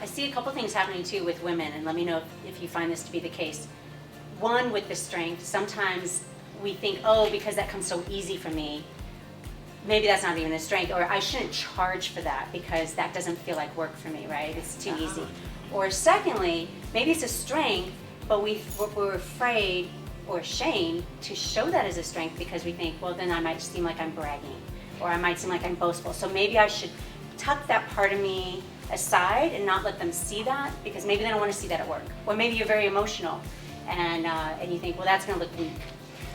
I see a couple things happening too with women, and let me know if you find this to be the case. One, with the strength, sometimes we think, oh, because that comes so easy for me, maybe that's not even a strength, or I shouldn't charge for that because that doesn't feel like work for me, right? It's too easy. Or secondly, maybe it's a strength, but we're afraid or ashamed to show that as a strength because we think, well, then I might seem like I'm bragging, or I might seem like I'm boastful. So maybe I should tuck that part of me aside and not let them see that, because maybe they don't want to see that at work. Or maybe you're very emotional and you think, well, that's going to look weak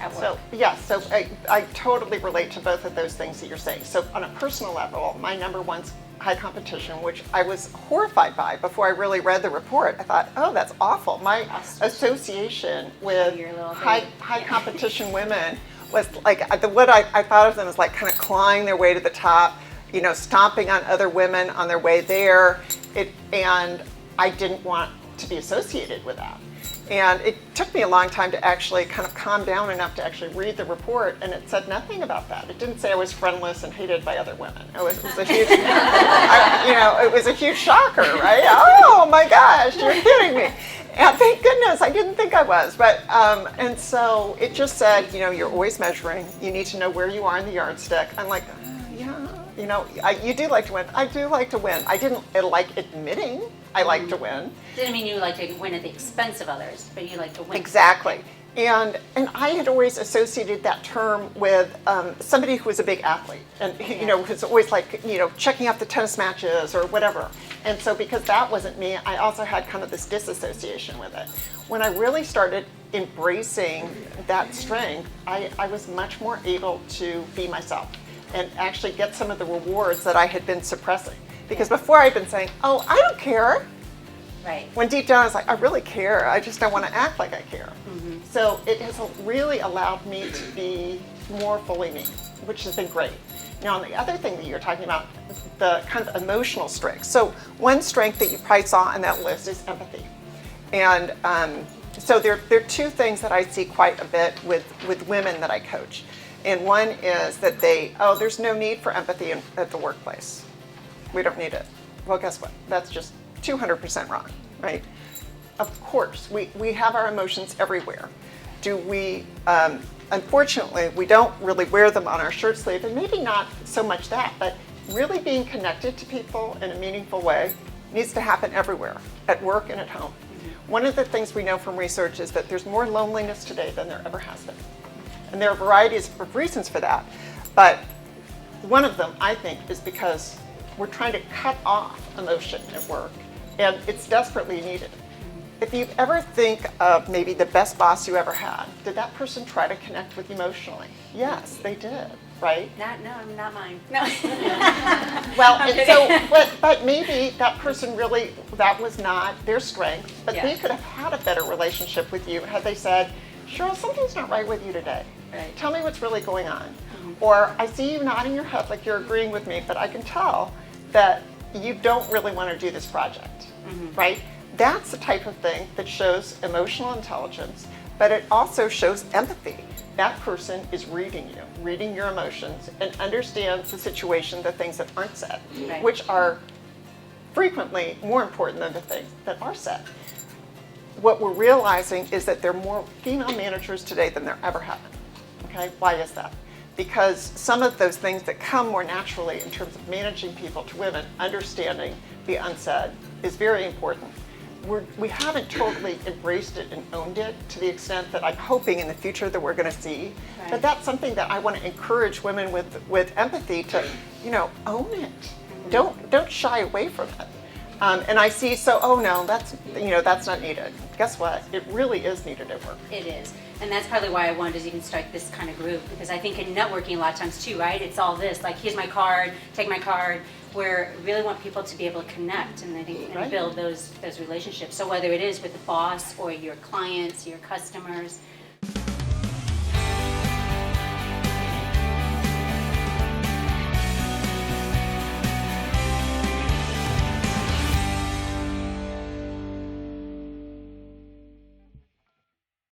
at work. So, yeah, so I totally relate to both of those things that you're saying. So on a personal level, my number one's high competition, which I was horrified by before I really read the report. I thought, oh, that's awful. My association with high competition women was like, what I thought of them as like kind of clawing their way to the top, you know, stomping on other women on their way there. And I didn't want to be associated with that. And it took me a long time to actually kind of calm down enough to actually read the report, and it said nothing about that. It didn't say I was friendless and hated by other women. It was a huge, it was a huge shocker, right? Oh my gosh, you're kidding me. And thank goodness, I didn't think I was. But, and so it just said, you know, you're always measuring. You need to know where you are in the yardstick. I'm like, yeah, you know, you do like to win. I do like to win. I didn't like admitting I like to win. Didn't mean you like to win at the expense of others, but you like to win. Exactly. And I had always associated that term with somebody who was a big athlete and, you know, who's always like, you know, checking off the tennis matches or whatever. And so because that wasn't me, I also had kind of this disassociation with it. When I really started embracing that strength, I was much more able to be myself and actually get some of the rewards that I had been suppressing. Because before I'd been saying, oh, I don't care. Right. When deep down I was like, I really care. I just don't want to act like I care. Mm-hmm. So it has really allowed me to be more fully me, which has been great. Now, the other thing that you're talking about, the kind of emotional strength. So one strength that you probably saw on that list is empathy. And so there are two things that I see quite a bit with women that I coach. And one is that there's no need for empathy at the workplace. We don't need it. Well, guess what? That's just 200% wrong, right? Of course, we have our emotions everywhere. Do we, unfortunately, we don't really wear them on our shirt sleeve, and maybe not so much that, but really being connected to people in a meaningful way needs to happen everywhere, at work and at home. Mm-hmm. One of the things we know from research is that there's more loneliness today than there ever has been. And there are varieties of reasons for that, but one of them, I think, is because we're trying to cut off emotion at work, and it's desperately needed. If you ever think of maybe the best boss you ever had, did that person try to connect with you emotionally? Yes, they did, right? Not mine. No. Well, and so, but maybe that person really, that was not their strength, but they could have had a better relationship with you had they said, Sheryl, something's not right with you today. Right. Tell me what's really going on. Mm-hmm. Or I see you nodding your head like you're agreeing with me, but I can tell that you don't really want to do this project, right? That's the type of thing that shows emotional intelligence, but it also shows empathy. That person is reading you, reading your emotions, and understands the situation, the things that aren't said, which are frequently more important than the things that are said. What we're realizing is that there are more female managers today than there ever have been. Okay, why is that? Because some of those things that come more naturally in terms of managing people to women, understanding the unsaid, is very important. We haven't totally embraced it and owned it to the extent that I'm hoping in the future that we're going to see. Right. But that's something that I want to encourage women with empathy to, you know, own it. Mm-hmm. Don't shy away from it. And I see, oh no, that's not needed. Guess what? It really is needed at work. It is. And that's partly why I wanted to even start this kind of group, because I think in networking a lot of times too, right? It's all this, like, here's my card, take my card, where we really want people to be able to connect and I think and build those relationships. So whether it is with the boss or your clients, your customers,